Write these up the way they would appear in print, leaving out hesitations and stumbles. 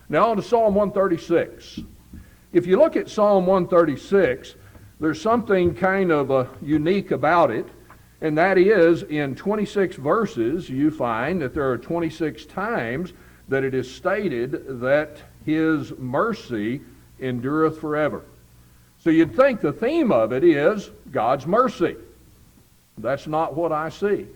Now on to Psalm 136. If you look at Psalm 136, there's something kind of unique about it, and that is in 26 verses you find that there are 26 times that it is stated that his mercy endureth forever. So you'd think the theme of it is God's mercy. That's not what I see.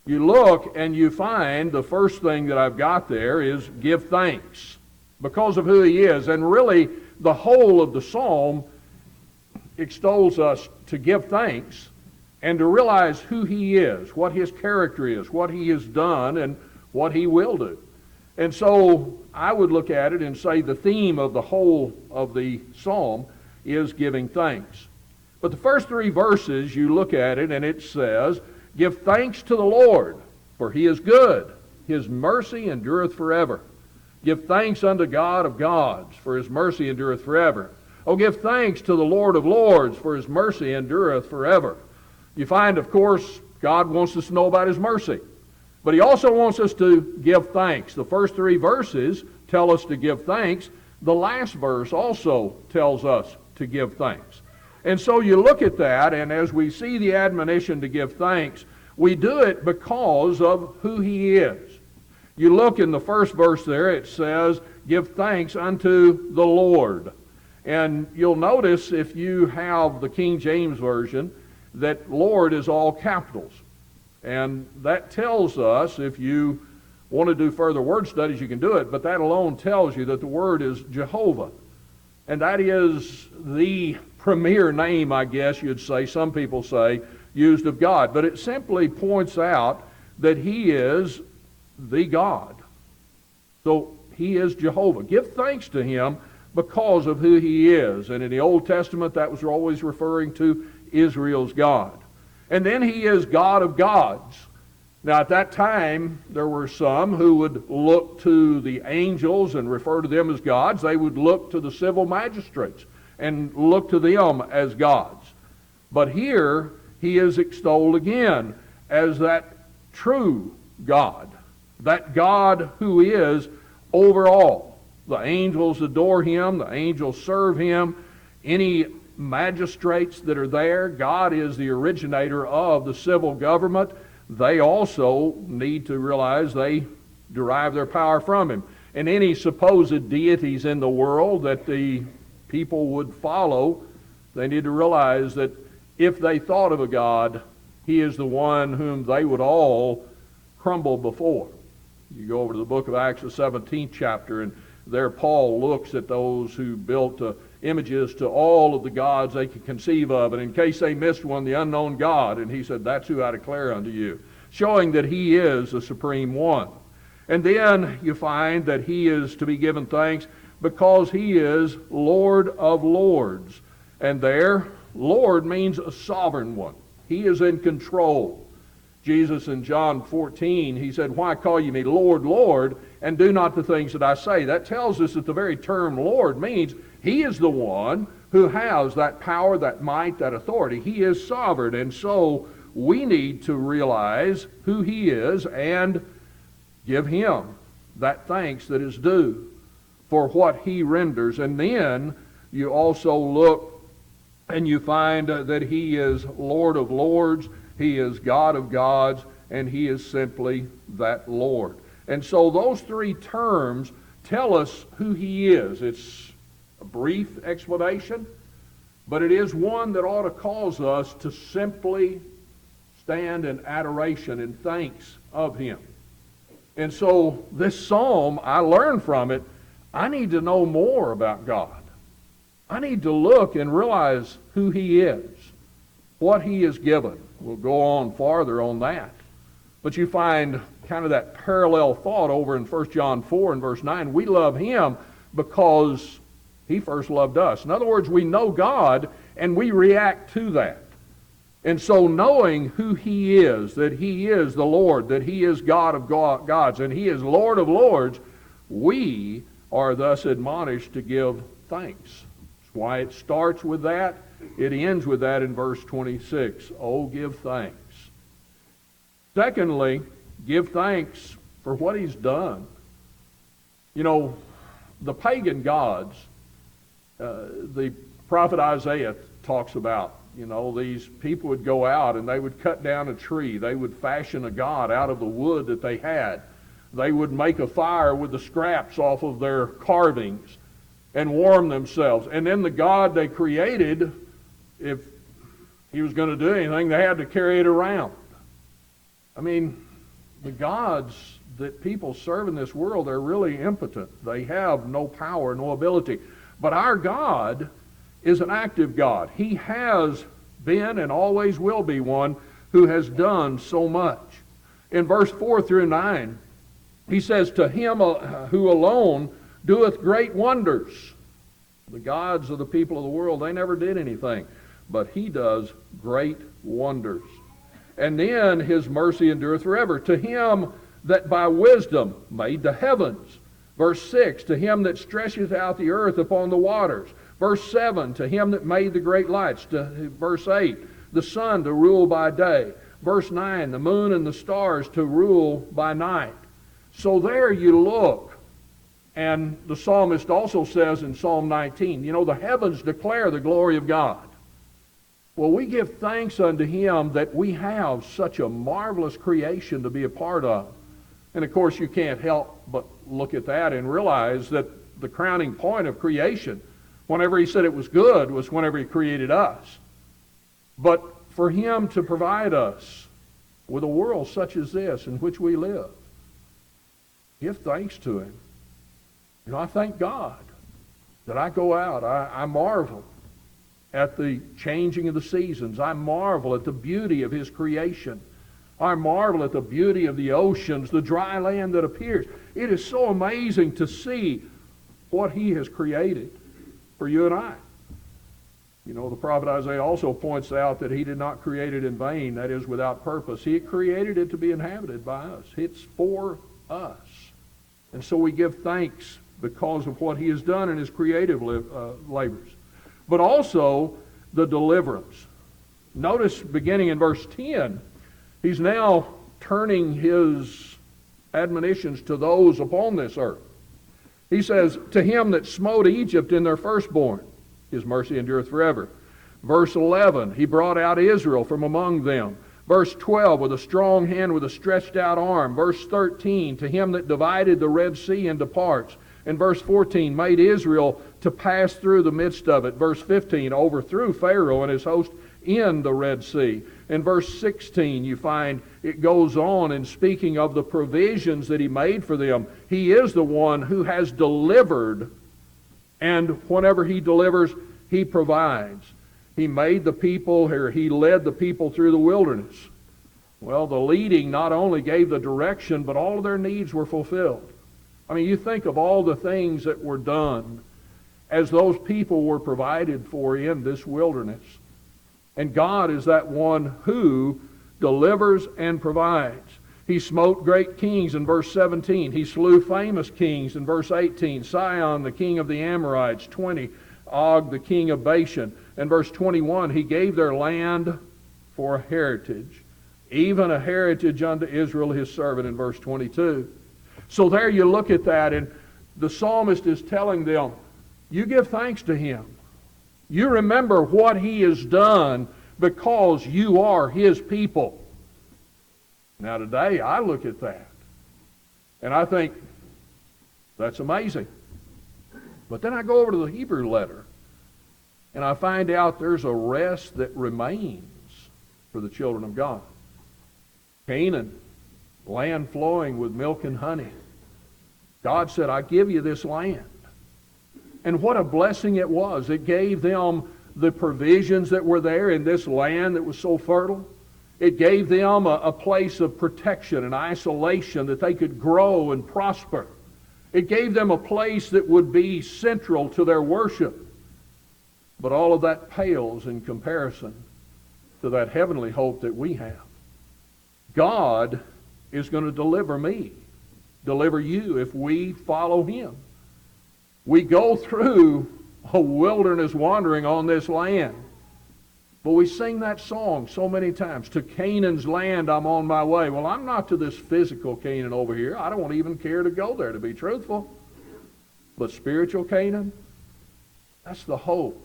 You look and you find the first thing that I've got there is give thanks because of who he is. And really the whole of the psalm extols us to give thanks and to realize who he is, what his character is, what he has done, and what he will do. And so I would look at it and say the theme of the whole of the psalm is giving thanks. But the first three verses, you look at it and it says, give thanks to the Lord, for he is good. His mercy endureth forever. Give thanks unto God of gods, for his mercy endureth forever. Oh, give thanks to the Lord of lords, for his mercy endureth forever. You find, of course, God wants us to know about his mercy. But he also wants us to give thanks. The first three verses tell us to give thanks. The last verse also tells us to give thanks. And so you look at that, and as we see the admonition to give thanks, we do it because of who he is. You look in the first verse there, it says, give thanks unto the Lord. And you'll notice if you have the King James Version that Lord is all capitals. And that tells us, if you want to do further word studies, you can do it, but that alone tells you that the word is Jehovah. And that is the premier name, I guess you'd say, some people say, used of God. But it simply points out that he is the God. So he is Jehovah. Give thanks to him because of who he is. And in the Old Testament, that was always referring to Israel's God. And then he is God of gods. Now at that time, there were some who would look to the angels and refer to them as gods. They would look to the civil magistrates and look to them as gods. But here, he is extolled again as that true God. That God who is over all. The angels adore him. The angels serve him. Any magistrates that are there, God is the originator of the civil government. They also need to realize they derive their power from him. And any supposed deities in the world that the people would follow, they need to realize that if they thought of a God, he is the one whom they would all crumble before. You go over to the book of Acts, the 17th chapter, and there Paul looks at those who built images to all of the gods they could conceive of, and in case they missed one, the unknown God, and he said, that's who I declare unto you, showing that he is the supreme one. And then you find that he is to be given thanks because he is Lord of lords. And there, Lord means a sovereign one. He is in control. Jesus in John 14, he said, why call you me Lord, Lord, and do not the things that I say? That tells us that the very term Lord means he is the one who has that power, that might, that authority. He is sovereign. And so we need to realize who he is and give him that thanks that is due for what he renders. And then you also look and you find that he is Lord of lords, he is God of gods, and he is simply that Lord. And so those three terms tell us who he is. It's a brief explanation, but it is one that ought to cause us to simply stand in adoration and thanks of him. And so this psalm, I learned from it, I need to know more about God. I need to look and realize who he is, what he has given. We'll go on farther on that. But you find kind of that parallel thought over in 1 John 4 and verse 9. We love him because he first loved us. In other words, we know God and we react to that. And so knowing who he is, that he is the Lord, that he is God of gods, and he is Lord of lords, we are thus admonished to give thanks. That's why it starts with that. It ends with that in verse 26. Oh, give thanks. Secondly, give thanks for what he's done. You know, The pagan gods, the prophet Isaiah talks about, these people would go out and they would cut down a tree. They would fashion a god out of the wood that they had. They would make a fire with the scraps off of their carvings and warm themselves. And then the god they created, if he was going to do anything, they had to carry it around. I mean, the gods that people serve in this world, they're really impotent. They have no power, no ability. But our God is an active God. He has been and always will be one who has done so much. In verse 4 through 9, he says, to him who alone doeth great wonders. The gods of the people of the world, they never did anything. But he does great wonders. And then his mercy endureth forever. To him that by wisdom made the heavens. Verse 6, to him that stretcheth out the earth upon the waters. Verse 7, to him that made the great lights. Verse 8, the sun to rule by day. Verse 9, the moon and the stars to rule by night. So there you look. And the psalmist also says in Psalm 19, the heavens declare the glory of God. Well, we give thanks unto him that we have such a marvelous creation to be a part of. And of course, you can't help but look at that and realize that the crowning point of creation, whenever he said it was good, was whenever he created us. But for him to provide us with a world such as this in which we live, give thanks to him. I thank God that I go out. I marvel at the changing of the seasons. I marvel at the beauty of his creation. I marvel at the beauty of the oceans, the dry land that appears. It is so amazing to see what he has created for you and I. The prophet Isaiah also points out that he did not create it in vain, that is, without purpose. He created it to be inhabited by us. It's for us. And so we give thanks because of what he has done in his creative labors. But also the deliverance. Notice beginning in verse 10, he's now turning his admonitions to those upon this earth. He says, to him that smote Egypt in their firstborn, his mercy endureth forever. Verse 11, he brought out Israel from among them. Verse 12, with a strong hand, with a stretched out arm. Verse 13, to him that divided the Red Sea into parts. And verse 14, made Israel to pass through the midst of it. Verse 15, overthrew Pharaoh and his host in the Red Sea. In verse 16, you find it goes on in speaking of the provisions that he made for them. He is the one who has delivered, and whenever he delivers, he provides. He made the people, or he led the people through the wilderness. Well, the leading not only gave the direction, but all of their needs were fulfilled. I mean, you think of all the things that were done as those people were provided for in this wilderness. And God is that one who delivers and provides. He smote great kings in verse 17. He slew famous kings in verse 18. Sihon, the king of the Amorites. 20, Og, the king of Bashan. In verse 21, he gave their land for a heritage, even a heritage unto Israel his servant in verse 22. So there you look at that, and the psalmist is telling them, you give thanks to him. You remember what he has done because you are his people. Now today I look at that and I think, that's amazing. But then I go over to the Hebrew letter and I find out there's a rest that remains for the children of God. Canaan, land flowing with milk and honey. God said, I give you this land. And what a blessing it was. It gave them the provisions that were there in this land that was so fertile. It gave them a place of protection and isolation that they could grow and prosper. It gave them a place that would be central to their worship. But all of that pales in comparison to that heavenly hope that we have. God is going to deliver me, deliver you if we follow him. We go through a wilderness wandering on this land. But we sing that song so many times, to Canaan's land I'm on my way. Well, I'm not to this physical Canaan over here. I don't even care to go there, to be truthful. But spiritual Canaan, that's the hope.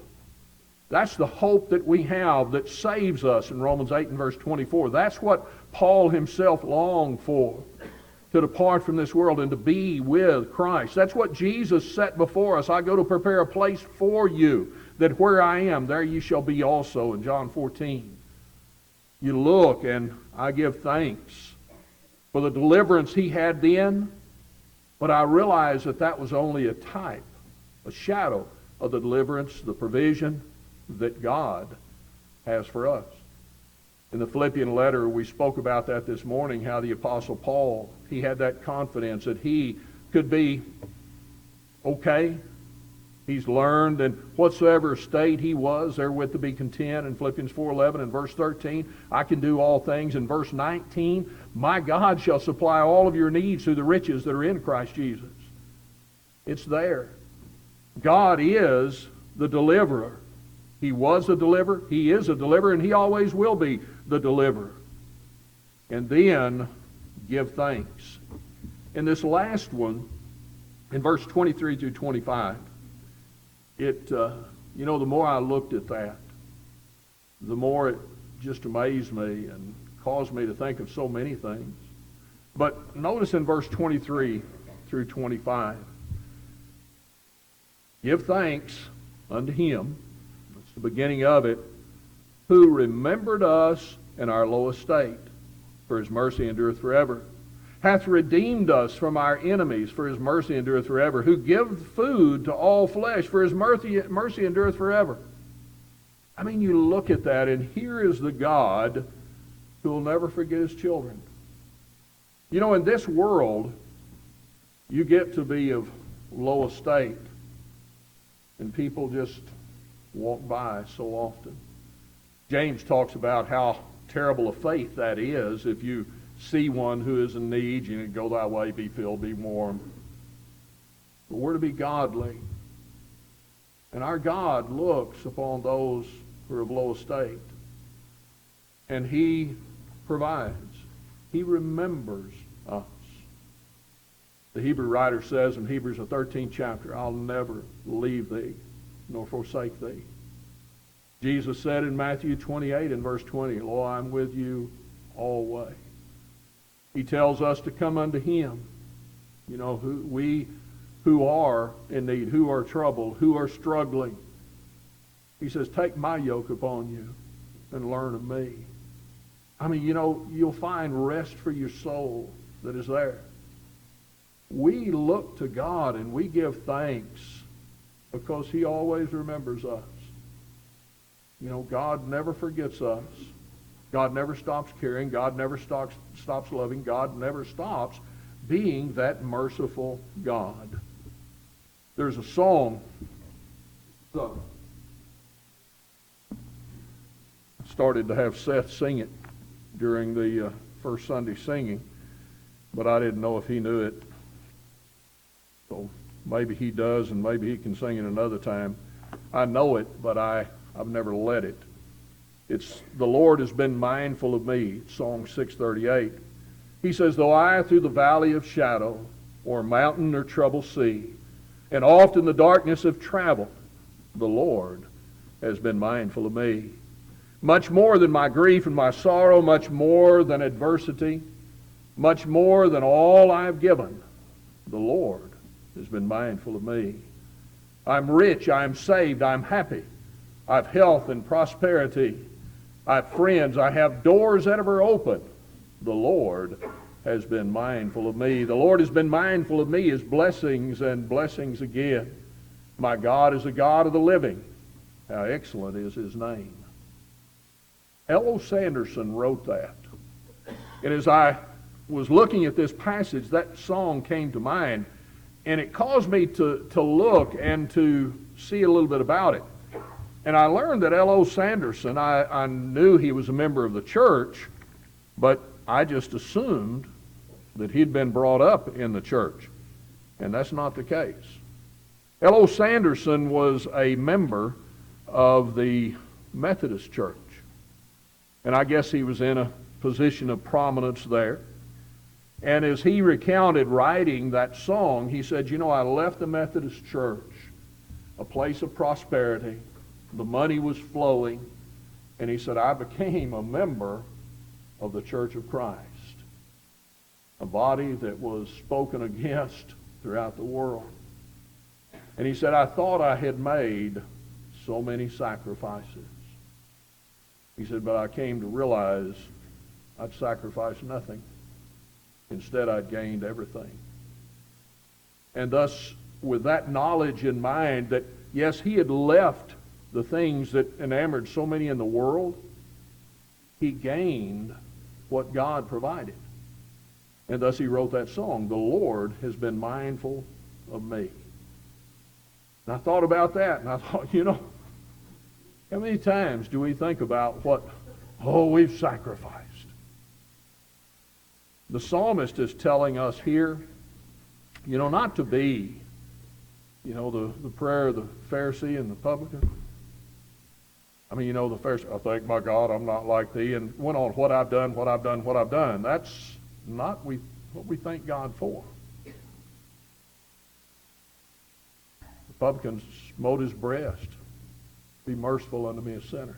That's the hope that we have that saves us in Romans 8 and verse 24. That's what Paul himself longed for, to depart from this world and to be with Christ. That's what Jesus set before us. I go to prepare a place for you, that where I am, there you shall be also, in John 14. You look, and I give thanks for the deliverance he had then, but I realize that that was only a type, a shadow of the deliverance, the provision that God has for us. In the Philippian letter, we spoke about that this morning, how the Apostle Paul, he had that confidence that he could be okay. He's learned, and whatsoever state he was, therewith to be content. In Philippians 4:11 and verse 13, I can do all things. In verse 19, my God shall supply all of your needs through the riches that are in Christ Jesus. It's there. God is the deliverer. He was a deliverer, he is a deliverer, and he always will be the deliverer. And then give thanks. In this last one, in verse 23 through 25, the more I looked at that, the more it just amazed me and caused me to think of so many things. But notice in verse 23 through 25, give thanks unto him, that's the beginning of it, who remembered us in our low estate, for his mercy endureth forever, hath redeemed us from our enemies, for his mercy endureth forever, who giveth food to all flesh, for his mercy endureth forever. I mean, you look at that, and here is the God who will never forget his children. You know, in this world, you get to be of low estate, and people just walk by so often. James talks about how terrible a faith that is if you see one who is in need, you go thy way, be filled, be warm. But we're to be godly. And our God looks upon those who are of low estate. And he provides. He remembers us. The Hebrew writer says in Hebrews, the 13th chapter, I'll never leave thee nor forsake thee. Jesus said in Matthew 28 and verse 20, Lo, I'm with you always. He tells us to come unto him. You know, who are in need, who are troubled, who are struggling. He says, take my yoke upon you and learn of me. I mean, you know, you'll find rest for your soul that is there. We look to God and we give thanks because he always remembers us. You know, God never forgets us. God never stops caring. God never stops loving. God never stops being that merciful God. There's a song. Started to have Seth sing it during the first Sunday singing, but I didn't know if he knew it. So maybe he does, and maybe he can sing it another time. I know it, but I've never led it. It's the Lord has been mindful of me, Psalm 638. He says, though I through the valley of shadow, or mountain or troubled sea, and oft in the darkness have traveled, the Lord has been mindful of me. Much more than my grief and my sorrow, much more than adversity, much more than all I've given, the Lord has been mindful of me. I'm rich, I'm saved, I'm happy. I've health and prosperity. I have friends, I have doors that are open. The Lord has been mindful of me. The Lord has been mindful of me, his blessings and blessings again. My God is the God of the living. How excellent is his name. L.O. Sanderson wrote that. And as I was looking at this passage, that song came to mind, and it caused me to look and to see a little bit about it. And I learned that L.O. Sanderson, I knew he was a member of the church, but I just assumed that he'd been brought up in the church. And that's not the case. L.O. Sanderson was a member of the Methodist Church. And I guess he was in a position of prominence there. And as he recounted writing that song, he said, I left the Methodist Church, a place of prosperity. The money was flowing. And he said, I became a member of the Church of Christ, a body that was spoken against throughout the world. And he said, I thought I had made so many sacrifices. He said, but I came to realize I'd sacrificed nothing. Instead, I'd gained everything. And thus, with that knowledge in mind that, yes, he had left the things that enamored so many in the world, he gained what God provided. And thus he wrote that song, The Lord has been mindful of me. And I thought about that, and I thought, how many times do we think about what, we've sacrificed? The psalmist is telling us here, not to be, the prayer of the Pharisee and the publican. The Pharisee, I thank my God I'm not like thee, and went on, what I've done, what I've done, what I've done. That's not what we thank God for. The publican smote his breast. Be merciful unto me, a sinner.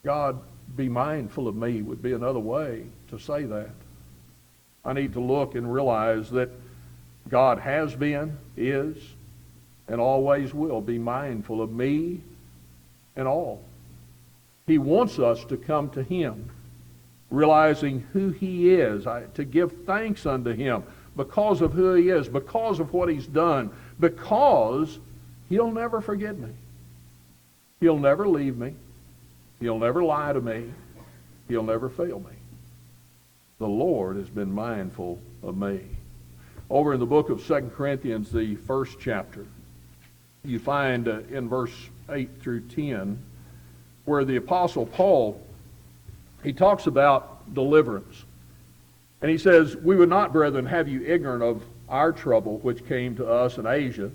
God, be mindful of me would be another way to say that. I need to look and realize that God has been, is, and always will be mindful of me and all. He wants us to come to him, realizing who he is, to give thanks unto him because of who he is, because of what he's done, because he'll never forget me. He'll never leave me. He'll never lie to me. He'll never fail me. The Lord has been mindful of me. Over in the book of 2 Corinthians, the first chapter, you find in verse 8 through 10, where the Apostle Paul, he talks about deliverance. And he says, we would not, brethren, have you ignorant of our trouble which came to us in Asia,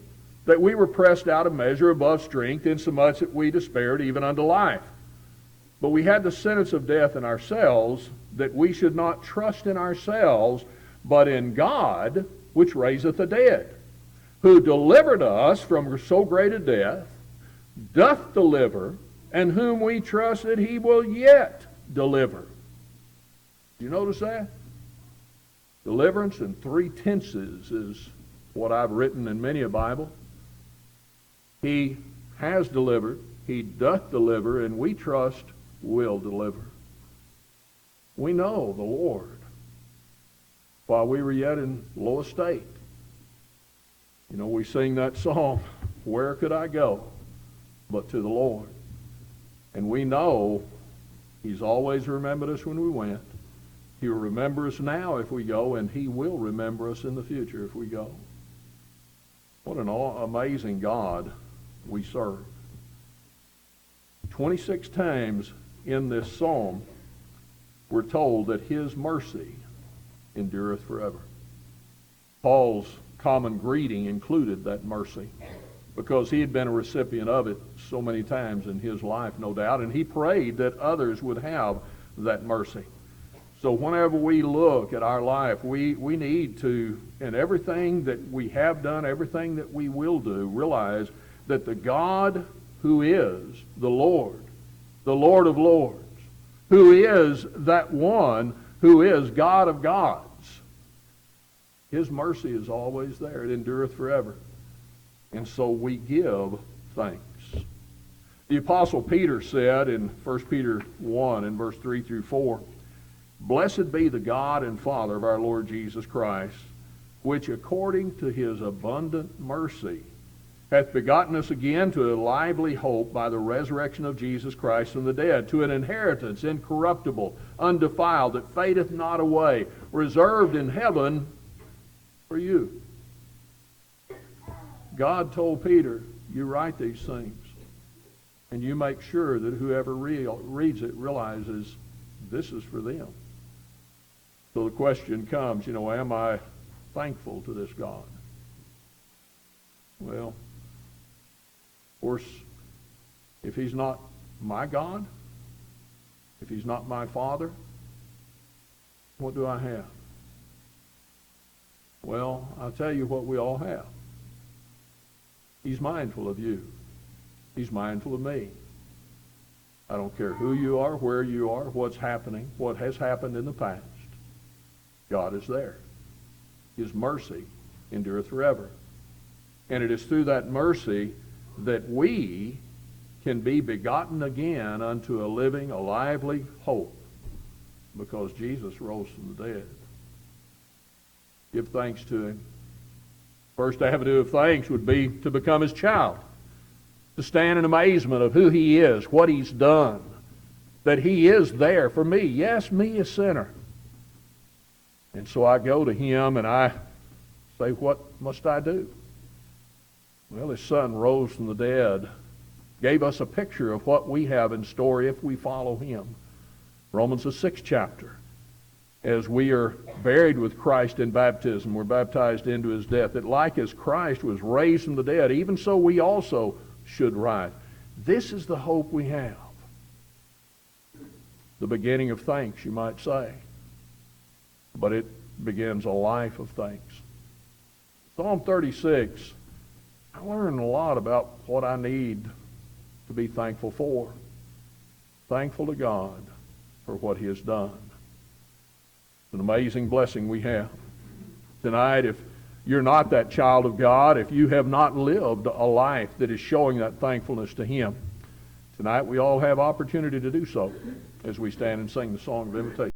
that we were pressed out of measure above strength, insomuch that we despaired even unto life. But we had the sentence of death in ourselves, that we should not trust in ourselves, but in God, which raiseth the dead, who delivered us from so great a death, doth deliver, and whom we trust that he will yet deliver. You notice that? Deliverance in 3 tenses is what I've written in many a Bible. He has delivered, he doth deliver, and we trust will deliver. We know the Lord while we were yet in low estate. We sing that song, where could I go but to the Lord? And we know he's always remembered us when we went. He will remember us now if we go, and he will remember us in the future if we go. What an amazing God we serve. 26 times in this psalm, we're told that his mercy endureth forever. Paul's common greeting included that mercy, because he had been a recipient of it so many times in his life, no doubt, and he prayed that others would have that mercy. So whenever we look at our life, we need to, in everything that we have done, everything that we will do, realize that the God who is the Lord of lords, who is that one who is God of gods, his mercy is always there. It endureth forever. And so we give thanks. The Apostle Peter said in 1 Peter 1 in verse 3 through 4, Blessed be the God and Father of our Lord Jesus Christ, which according to his abundant mercy hath begotten us again to a lively hope by the resurrection of Jesus Christ from the dead, to an inheritance incorruptible, undefiled, that fadeth not away, reserved in heaven for you. God told Peter, you write these things, and you make sure that whoever reads it realizes this is for them. So the question comes, am I thankful to this God? Well, of course, if he's not my God, if he's not my Father, What do I have? Well, I'll tell you what we all have. He's mindful of you. He's mindful of me. I don't care who you are, where you are, what's happening, what has happened in the past. God is there. His mercy endureth forever. And it is through that mercy that we can be begotten again unto a living, a lively hope, because Jesus rose from the dead. Give thanks to him. First avenue of thanks would be to become his child, to stand in amazement of who he is, what he's done, that he is there for me. Yes, me, a sinner. And so I go to him and I say, what must I do? Well, his son rose from the dead, gave us a picture of what we have in store if we follow him. Romans, the 6th chapter. As we are buried with Christ in baptism, we're baptized into his death, that like as Christ was raised from the dead, even so we also should rise. This is the hope we have. The beginning of thanks, you might say. But it begins a life of thanks. Psalm 36, I learned a lot about what I need to be thankful for. Thankful to God for what he has done. It's an amazing blessing we have. Tonight, if you're not that child of God, if you have not lived a life that is showing that thankfulness to him, tonight we all have opportunity to do so as we stand and sing the song of invitation.